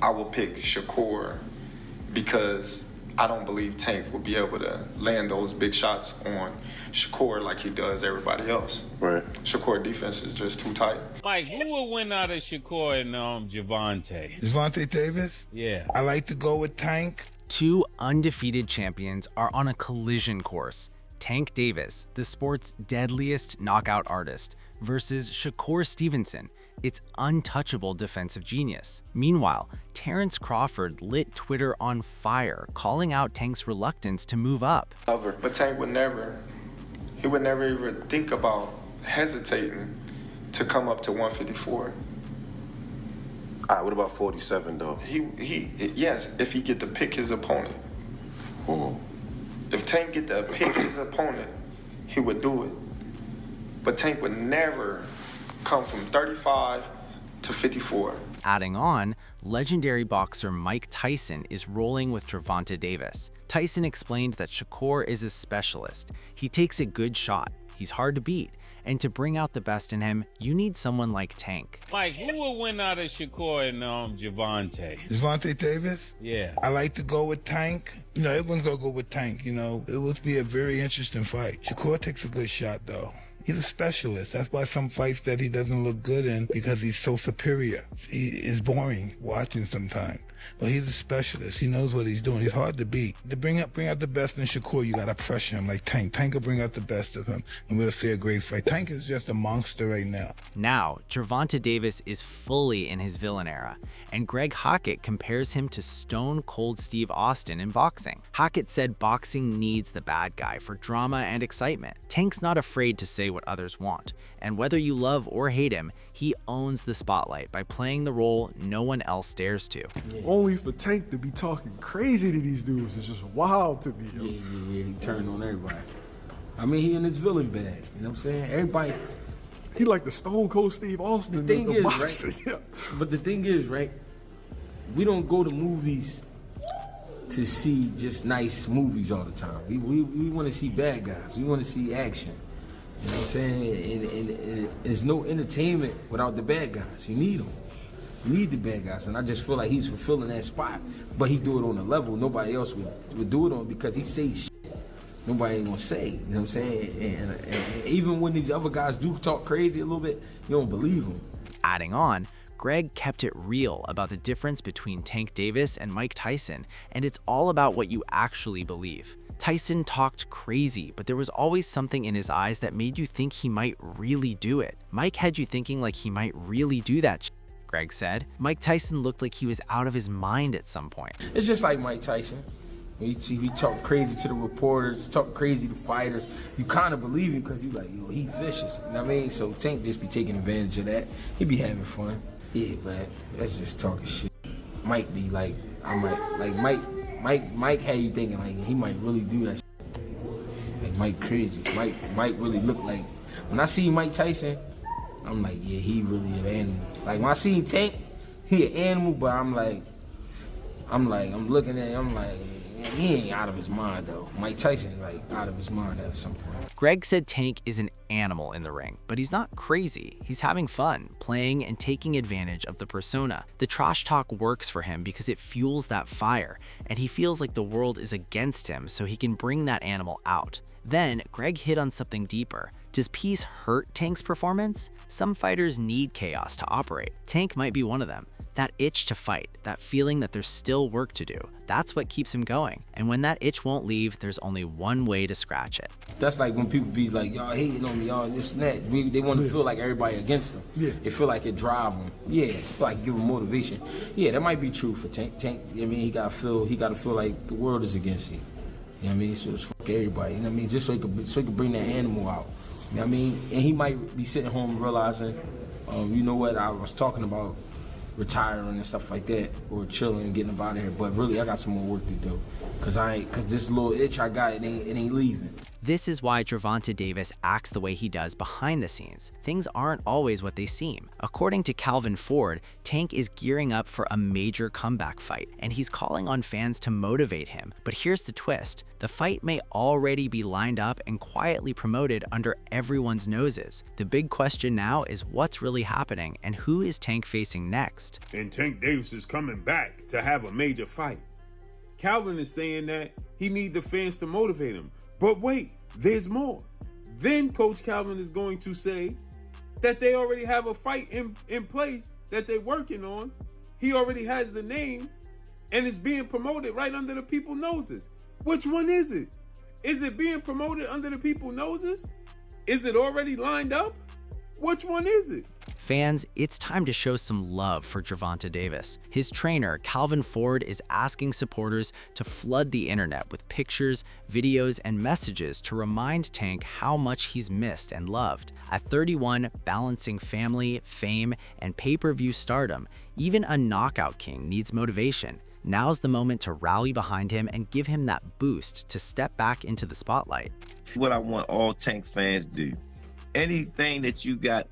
I will pick Shakur because I don't believe Tank will be able to land those big shots on Shakur like he does everybody else. Right. Shakur defense is just too tight. Mike, who will win out of Shakur and Gervonta? Gervonta Davis? Yeah. I like to go with Tank. Two undefeated champions are on a collision course. Tank Davis, the sport's deadliest knockout artist, versus Shakur Stevenson, its untouchable defensive genius. Meanwhile, Terence Crawford lit Twitter on fire, calling out Tank's reluctance to move up. But Tank would never even think about hesitating to come up to 154. What about 47 though? Yes, if he get to pick his opponent. If Tank get to pick his opponent, he would do it. But Tank would never come from 35 to 54. Adding on, legendary boxer Mike Tyson is rolling with Gervonta Davis. Tyson explained that Shakur is a specialist. He takes a good shot. He's hard to beat. And to bring out the best in him, you need someone like Tank. Mike, who will win out of Shakur and Gervonta? Gervonta Davis? Yeah. I like to go with Tank. You know, everyone's going to go with Tank, you know. It would be a very interesting fight. Shakur takes a good shot, though. He's a specialist. That's why some fights that he doesn't look good in, because he's so superior. He is boring watching sometimes. But he's a specialist. He knows what he's doing. He's hard to beat. To bring out the best in Shakur, you got to pressure him like Tank. Tank will bring out the best of him, and we'll see a great fight. Tank is just a monster right now. Now, Gervonta Davis is fully in his villain era, and Greg Hockett compares him to Stone Cold Steve Austin in boxing. Hockett said boxing needs the bad guy for drama and excitement. Tank's not afraid to say what others want, and whether you love or hate him, he owns the spotlight by playing the role no one else dares to. Only for Tank to be talking crazy to these dudes is just wild to me. Yo. Yeah, he turned on everybody. I mean, he in his villain bag, you know what I'm saying? Everybody. He like the Stone Cold Steve Austin. The thing is, boxer. right? Yeah. But the thing is, right? We don't go to movies to see just nice movies all the time. We want to see bad guys. We want to see action. You know what I'm saying? And there's no entertainment without the bad guys. You need them. You need the bad guys. And I just feel like he's fulfilling that spot. But he do it on a level nobody else would do it on, because he says shit nobody ain't gonna say. You know what I'm saying? And even when these other guys do talk crazy a little bit, you don't believe them. Adding on, Greg kept it real about the difference between Tank Davis and Mike Tyson, and it's all about what you actually believe. Tyson talked crazy, but there was always something in his eyes that made you think he might really do it. Mike had you thinking like he might really do that shit, Greg said. Mike Tyson looked like he was out of his mind at some point. It's just like Mike Tyson. He talk crazy to the reporters, talk crazy to fighters. You kind of believe him because you like, yo, he vicious. You know what I mean? So Tank just be taking advantage of that. He be having fun. Yeah, but that's just talking shit. Mike be like, Mike had you thinking like he might really do that shit. Like Mike crazy. Mike really look like, when I see Mike Tyson, I'm like, yeah, he really an animal. Like when I see Tank, he an animal, but I'm looking at him, I'm like, he ain't out of his mind though. Mike Tyson like out of his mind at some point. Greg said Tank is an animal in the ring, but he's not crazy. He's having fun, playing and taking advantage of the persona. The trash talk works for him because it fuels that fire, and he feels like the world is against him so he can bring that animal out. Then, Greg hit on something deeper. Does peace hurt Tank's performance? Some fighters need chaos to operate. Tank might be one of them. That itch to fight, that feeling that there's still work to do, that's what keeps him going. And when that itch won't leave, there's only one way to scratch it. That's like when people be like, y'all hating on me, y'all this and that. They want to feel like everybody against them. Yeah. It feel like it drive them. Yeah, it feel like give them motivation. Yeah, that might be true for Tank. Tank, I mean, he gotta feel like the world is against you. You know what I mean? So it's fuck everybody. You know what I mean? Just so he could bring that animal out. You know what I mean? And he might be sitting home realizing, you know what, I was talking about retiring and stuff like that, or chilling and getting out of here. But really, I got some more work to do, cause this little itch I got, it ain't leaving. This is why Gervonta Davis acts the way he does behind the scenes. Things aren't always what they seem. According to Calvin Ford, Tank is gearing up for a major comeback fight, and he's calling on fans to motivate him. But here's the twist. The fight may already be lined up and quietly promoted under everyone's noses. The big question now is what's really happening and who is Tank facing next? And Tank Davis is coming back to have a major fight. Calvin is saying that he needs the fans to motivate him. But wait, there's more. Then Coach Calvin is going to say that they already have a fight in place that they're working on. He already has the name and it's being promoted right under the people's noses. Which one is it? Is it being promoted under the people's noses? Is it already lined up? Which one is it? Fans, it's time to show some love for Gervonta Davis. His trainer, Calvin Ford, is asking supporters to flood the internet with pictures, videos, and messages to remind Tank how much he's missed and loved. At 31, balancing family, fame, and pay-per-view stardom, even a knockout king needs motivation. Now's the moment to rally behind him and give him that boost to step back into the spotlight. What I want all Tank fans to do, anything that you got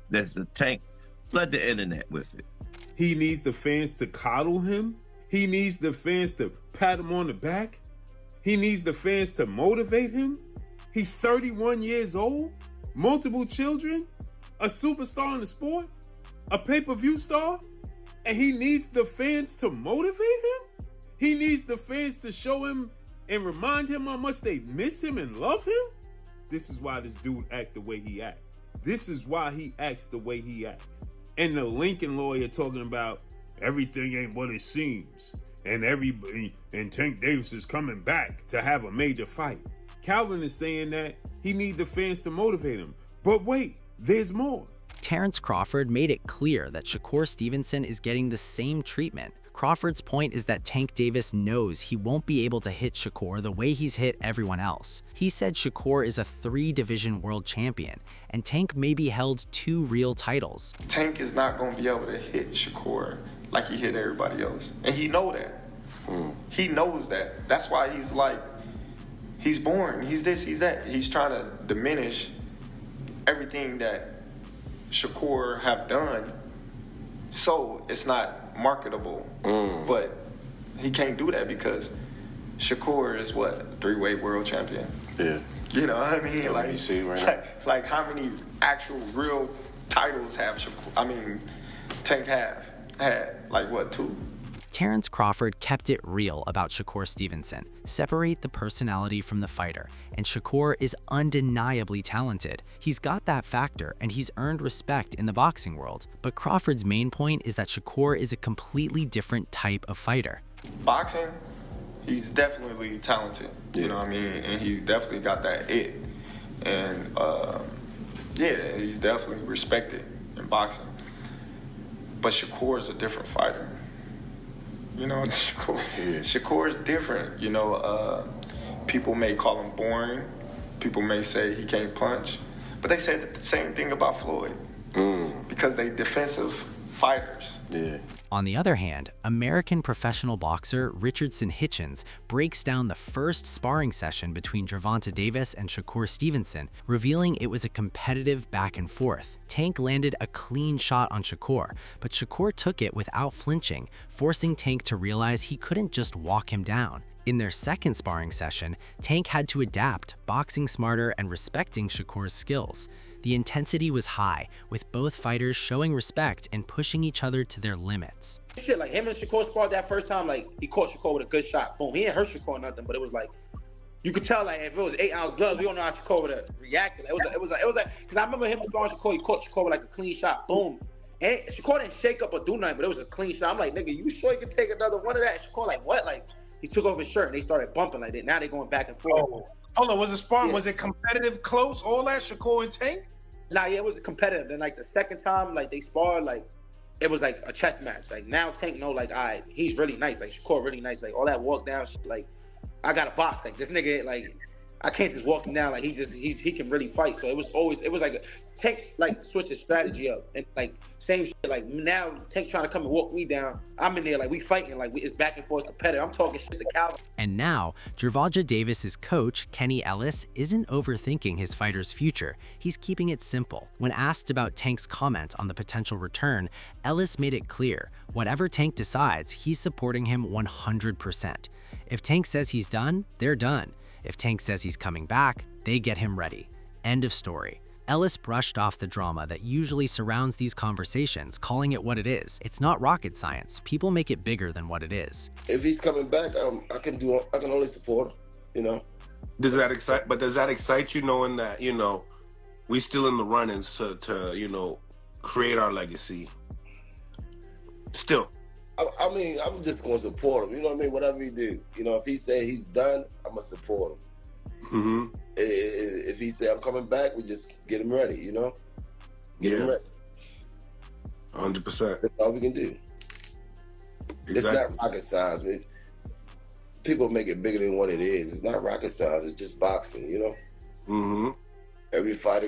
that's a Tank, flood the internet with it. He needs the fans to coddle him. He needs the fans to pat him on the back. He needs the fans to motivate him. He's 31 years old, multiple children, a superstar in the sport, a pay-per-view star, and he needs the fans to motivate him? He needs the fans to show him and remind him how much they miss him and love him? This is why this dude act the way he acts. This is why he acts the way he acts. And the Lincoln lawyer talking about everything ain't what it seems. And Tank Davis is coming back to have a major fight. Calvin is saying that he needs the fans to motivate him. But wait, there's more. Terence Crawford made it clear that Shakur Stevenson is getting the same treatment. Crawford's point is that Tank Davis knows he won't be able to hit Shakur the way he's hit everyone else. He said Shakur is a 3-division world champion, and Tank maybe held 2 real titles. Tank is not going to be able to hit Shakur like he hit everybody else. And he know that. He knows that. That's why he's like, he's boring, he's this, he's that. He's trying to diminish everything that Shakur have done so it's not marketable. But he can't do that because Shakur is what, 3-weight world champion? Yeah. You know what I mean? WBC right now. Like how many actual real titles have Tank had? Like what, 2? Terence Crawford kept it real about Shakur Stevenson. Separate the personality from the fighter, and Shakur is undeniably talented. He's got that factor, and he's earned respect in the boxing world. But Crawford's main point is that Shakur is a completely different type of fighter. Boxing, he's definitely talented. You know what I mean? And he's definitely got that it. And yeah, he's definitely respected in boxing. But Shakur is a different fighter. You know, Shakur is different. You know, people may call him boring. People may say he can't punch. But they said the same thing about Floyd. Because they defensive fighters. Yeah. On the other hand, American professional boxer Richardson Hitchens breaks down the first sparring session between Gervonta Davis and Shakur Stevenson, revealing it was a competitive back and forth. Tank landed a clean shot on Shakur, but Shakur took it without flinching, forcing Tank to realize he couldn't just walk him down. In their second sparring session, Tank had to adapt, boxing smarter and respecting Shakur's skills. The intensity was high, with both fighters showing respect and pushing each other to their limits. Shit, like him and Shakur sparred that first time, like he caught Shakur with a good shot. Boom. He didn't hurt Shakur or nothing, but it was like, you could tell like if it was 8-ounce gloves, we don't know how Shakur would have reacted. It was like, because I remember him sparring Shakur, he caught Shakur with like a clean shot. Boom. And Shakur didn't shake up or do nothing, but it was a clean shot. I'm like, nigga, you sure you can take another one of that? And Shakur like, what? Like, he took off his shirt and they started bumping like that. Now they going back and forth. Oh. Hold on, was it sparring? Yeah. Was it competitive, close, all that, Shakur and Tank? Nah, yeah, it was competitive. Then like the second time, like they sparred, like it was like a chess match. Like now Tank know, like, all right, he's really nice. Like Shakur really nice. Like all that walk down, like I got a box. Like this nigga, like I can't just walk him down like he can really fight. So it was like Tank like switch his strategy up and like same shit. Like now Tank trying to come and walk me down. I'm in there like we fighting like it's back and forth competitive. I'm talking shit to Calvin. And now, Gervonta Davis's coach, Kenny Ellis, isn't overthinking his fighter's future. He's keeping it simple. When asked about Tank's comment on the potential return, Ellis made it clear, whatever Tank decides, he's supporting him 100%. If Tank says he's done, they're done. If Tank says he's coming back, they get him ready. End of story. Ellis brushed off the drama that usually surrounds these conversations, calling it what it is. It's not rocket science. People make it bigger than what it is. If he's coming back, I can only support him, you know. Does that excite you, knowing that, you know, we still in the runnings to you know, create our legacy? Still. I mean, I'm just going to support him. You know what I mean? Whatever he do. You know, if he say he's done, I'm going to support him. Mm-hmm. If he say I'm coming back, we just get him ready, you know? Get him ready. 100%. That's all we can do. Exactly. It's not rocket science, man. People make it bigger than what it is. It's not rocket science. It's just boxing, you know? Mm-hmm. Every fighter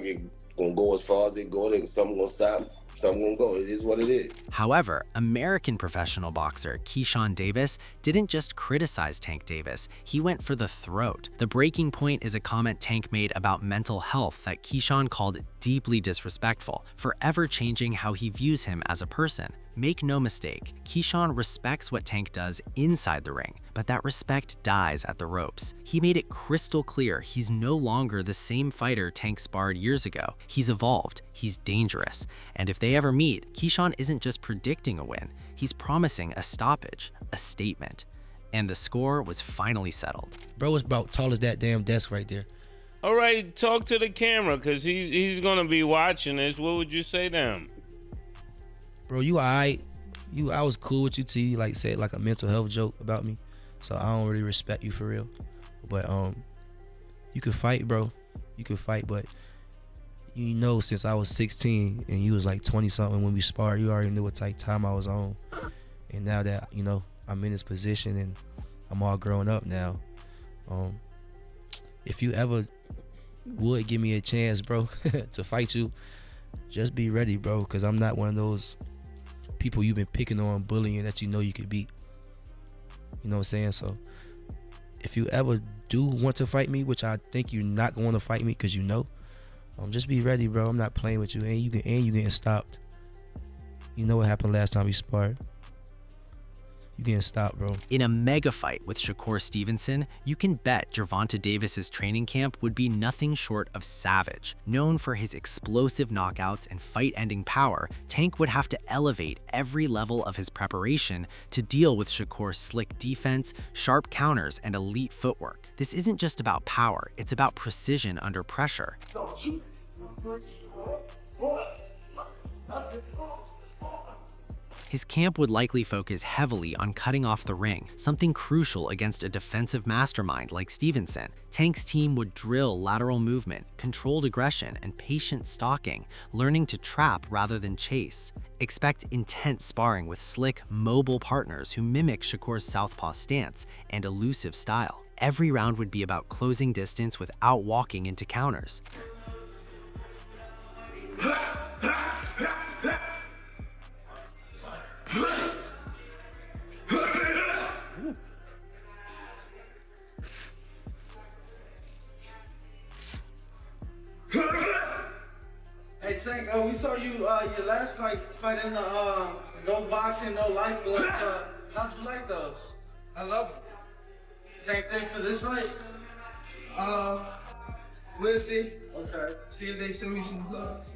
gonna go as far as they go. Some gonna stop. Some gonna go. It is what it is. However, American professional boxer Keyshawn Davis didn't just criticize Tank Davis, he went for the throat. The breaking point is a comment Tank made about mental health that Keyshawn called deeply disrespectful, forever changing how he views him as a person. Make no mistake, Keyshawn respects what Tank does inside the ring, but that respect dies at the ropes. He made it crystal clear he's no longer the same fighter Tank sparred years ago. He's evolved, he's dangerous, and if they ever meet, Keyshawn isn't just predicting a win, he's promising a stoppage, a statement. And the score was finally settled. Bro was about tall as that damn desk right there. All right, talk to the camera, because he's going to be watching this. What would you say to him? Bro, you all right. I was cool with you till you like said like a mental health joke about me. So I don't really respect you for real. But you could fight, bro. You could fight, but you know since I was 16 and you was like 20 something when we sparred, you already knew what type of time I was on. And now that, you know, I'm in this position and I'm all grown up now. If you ever would give me a chance, bro, to fight you, just be ready, bro, because I'm not one of those people you've been picking on, bullying that you know you could beat. You know what I'm saying? So if you ever do want to fight me, which I think you're not going to fight me because you know, just be ready, bro. I'm not playing with you, and you getting stopped. You know what happened last time we sparred. You getting stopped, bro. In a mega fight with Shakur Stevenson, you can bet Gervonta Davis's training camp would be nothing short of savage. Known for his explosive knockouts and fight-ending power, Tank would have to elevate every level of his preparation to deal with Shakur's slick defense, sharp counters, and elite footwork. This isn't just about power, it's about precision under pressure. His camp would likely focus heavily on cutting off the ring, something crucial against a defensive mastermind like Stevenson. Tank's team would drill lateral movement, controlled aggression, and patient stalking, learning to trap rather than chase. Expect intense sparring with slick, mobile partners who mimic Shakur's southpaw stance and elusive style. Every round would be about closing distance without walking into counters. Hey Tank, we saw you your last fight in the no boxing, no life gloves. How'd you like those? I love them. Same thing for this fight? We'll see. Okay. See if they send me some gloves.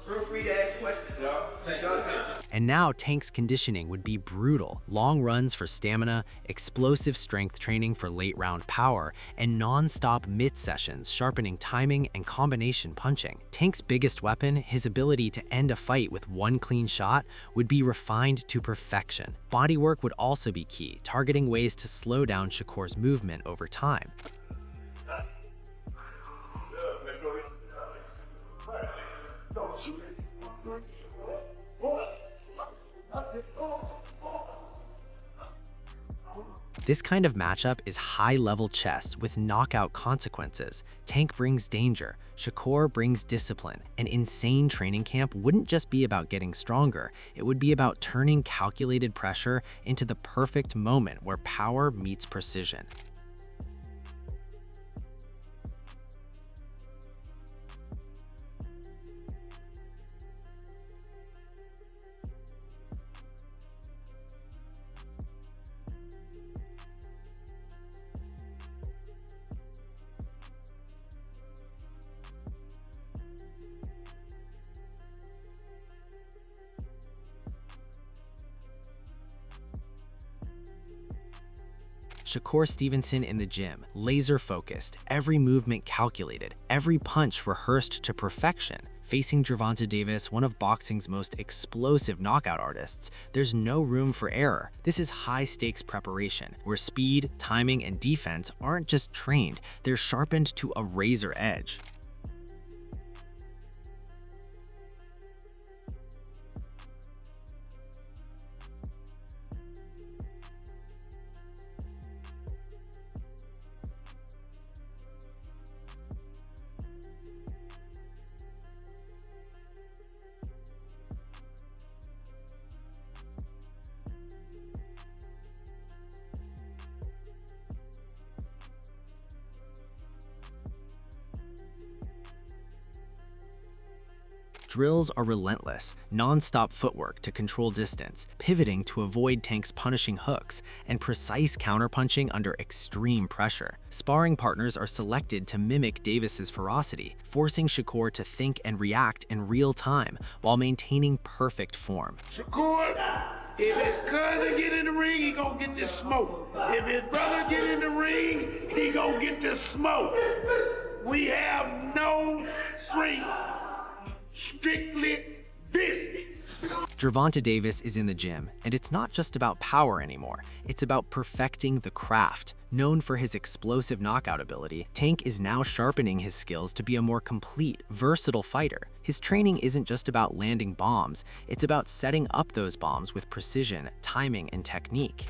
Feel free to ask questions, y'all. And now Tank's conditioning would be brutal. Long runs for stamina, explosive strength training for late round power, and non-stop mitt sessions sharpening timing and combination punching. Tank's biggest weapon, his ability to end a fight with one clean shot, would be refined to perfection. Bodywork would also be key, targeting ways to slow down Shakur's movement over time. This kind of matchup is high-level chess with knockout consequences. Tank brings danger, Shakur brings discipline. An insane training camp wouldn't just be about getting stronger, it would be about turning calculated pressure into the perfect moment where power meets precision. Shakur Stevenson in the gym, laser-focused, every movement calculated, every punch rehearsed to perfection. Facing Gervonta Davis, one of boxing's most explosive knockout artists, there's no room for error. This is high-stakes preparation, where speed, timing, and defense aren't just trained, they're sharpened to a razor edge. Drills are relentless, non-stop footwork to control distance, pivoting to avoid Tank's punishing hooks, and precise counterpunching under extreme pressure. Sparring partners are selected to mimic Davis's ferocity, forcing Shakur to think and react in real time while maintaining perfect form. Shakur, if his cousin get in the ring, he gonna get this smoke. If his brother get in the ring, he gonna get this smoke. We have no free. Strictly business. Gervonta Davis is in the gym, and it's not just about power anymore. It's about perfecting the craft. Known for his explosive knockout ability, Tank is now sharpening his skills to be a more complete, versatile fighter. His training isn't just about landing bombs, it's about setting up those bombs with precision, timing, and technique.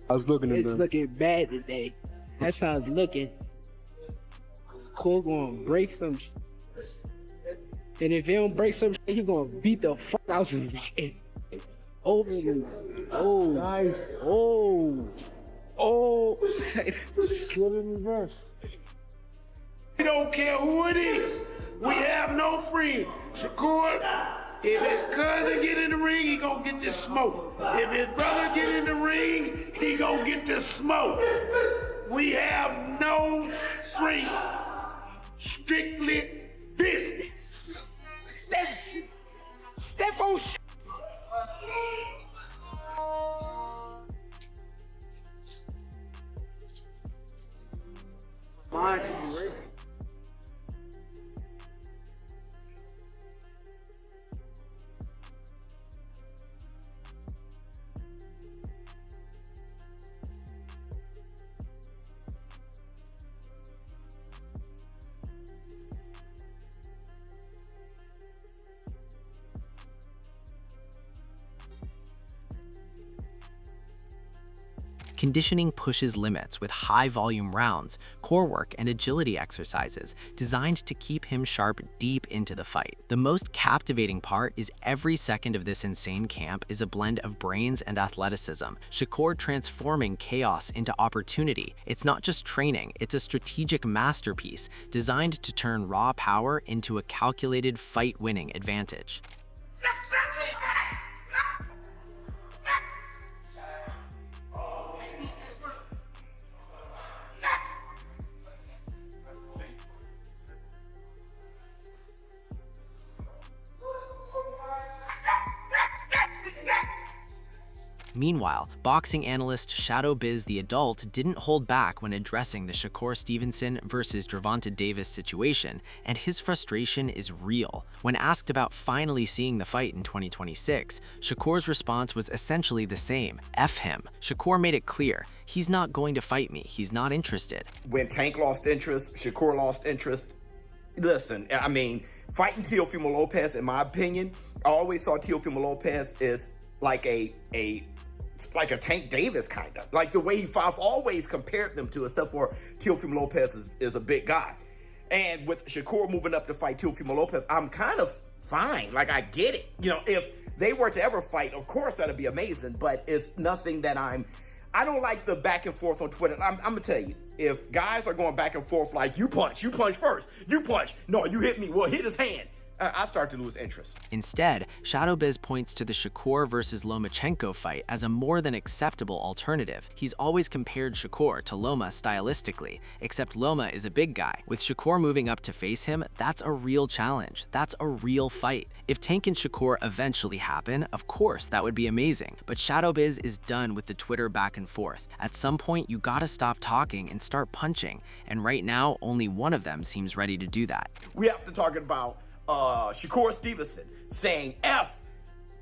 I was looking at It's them. looking bad today. That's how it's looking. Cole gonna break some and if he don't break some shit, he gonna beat the fuck out of him. Over him. Oh. Nice. Oh. Oh. Good in reverse. We don't care who it is. We have no friends. Shakur, if his cousin get in the ring, he gonna get this smoke. If his brother get in the ring, he gonna get this smoke. We have no friends. Strictly business. Step on shit. Mine. Conditioning pushes limits with high-volume rounds, core work, and agility exercises designed to keep him sharp deep into the fight. The most captivating part is every second of this insane camp is a blend of brains and athleticism. Shakur transforming chaos into opportunity. It's not just training, it's a strategic masterpiece designed to turn raw power into a calculated fight-winning advantage. Meanwhile, boxing analyst Shadow Biz the Adult didn't hold back when addressing the Shakur Stevenson versus Gervonta Davis situation, and his frustration is real. When asked about finally seeing the fight in 2026, Shakur's response was essentially the same: F him. Shakur made it clear, he's not going to fight me, he's not interested. When Tank lost interest, Shakur lost interest. Listen, I mean, fighting Teofimo Lopez, in my opinion, I always saw Teofimo Lopez as like a Tank Davis kind of. Like the way I've always compared them to, except for Teofimo Lopez is a big guy. And with Shakur moving up to fight Teofimo Lopez, I'm kind of fine. Like, I get it. You know, if they were to ever fight, of course that'd be amazing, but it's nothing that I don't like the back and forth on Twitter. I'm gonna tell you, if guys are going back and forth like, you punch first, you punch, no, you hit me, well, hit his hand, I start to lose interest. Instead, Shadow Biz points to the Shakur versus Lomachenko fight as a more than acceptable alternative. He's always compared Shakur to Loma stylistically, except Loma is a big guy. With Shakur moving up to face him, that's a real challenge. That's a real fight. If Tank and Shakur eventually happen, of course, that would be amazing. But Shadow Biz is done with the Twitter back and forth. At some point, you gotta stop talking and start punching. And right now, only one of them seems ready to do that. We have to talk about Shakur Stevenson saying F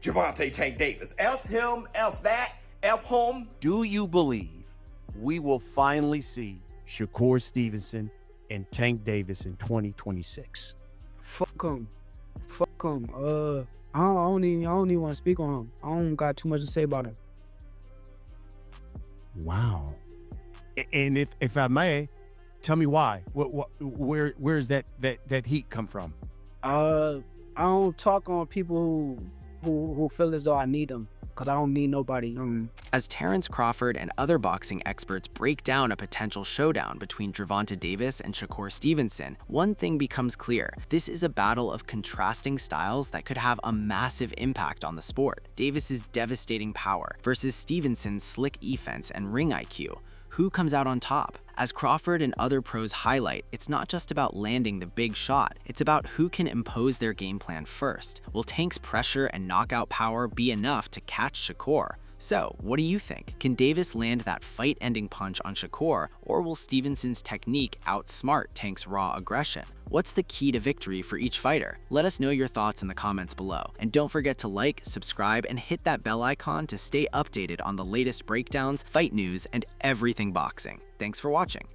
Gervonta Tank Davis. F him, F that, F home. Do you believe we will finally see Shakur Stevenson and Tank Davis in 2026? Fuck him. Fuck him. I don't even want to speak on him. I don't got too much to say about him. Wow. And if I may, tell me why. Where's that heat come from? I don't talk on people who feel as though I need them, because I don't need nobody. As Terence Crawford and other boxing experts break down a potential showdown between Gervonta Davis and Shakur Stevenson, one thing becomes clear. This is a battle of contrasting styles that could have a massive impact on the sport. Davis's devastating power versus Stevenson's slick defense and ring IQ. Who comes out on top? As Crawford and other pros highlight, it's not just about landing the big shot, it's about who can impose their game plan first. Will Tank's pressure and knockout power be enough to catch Shakur? So, what do you think? Can Davis land that fight-ending punch on Shakur, or will Stevenson's technique outsmart Tank's raw aggression? What's the key to victory for each fighter? Let us know your thoughts in the comments below. And don't forget to like, subscribe, and hit that bell icon to stay updated on the latest breakdowns, fight news, and everything boxing. Thanks for watching.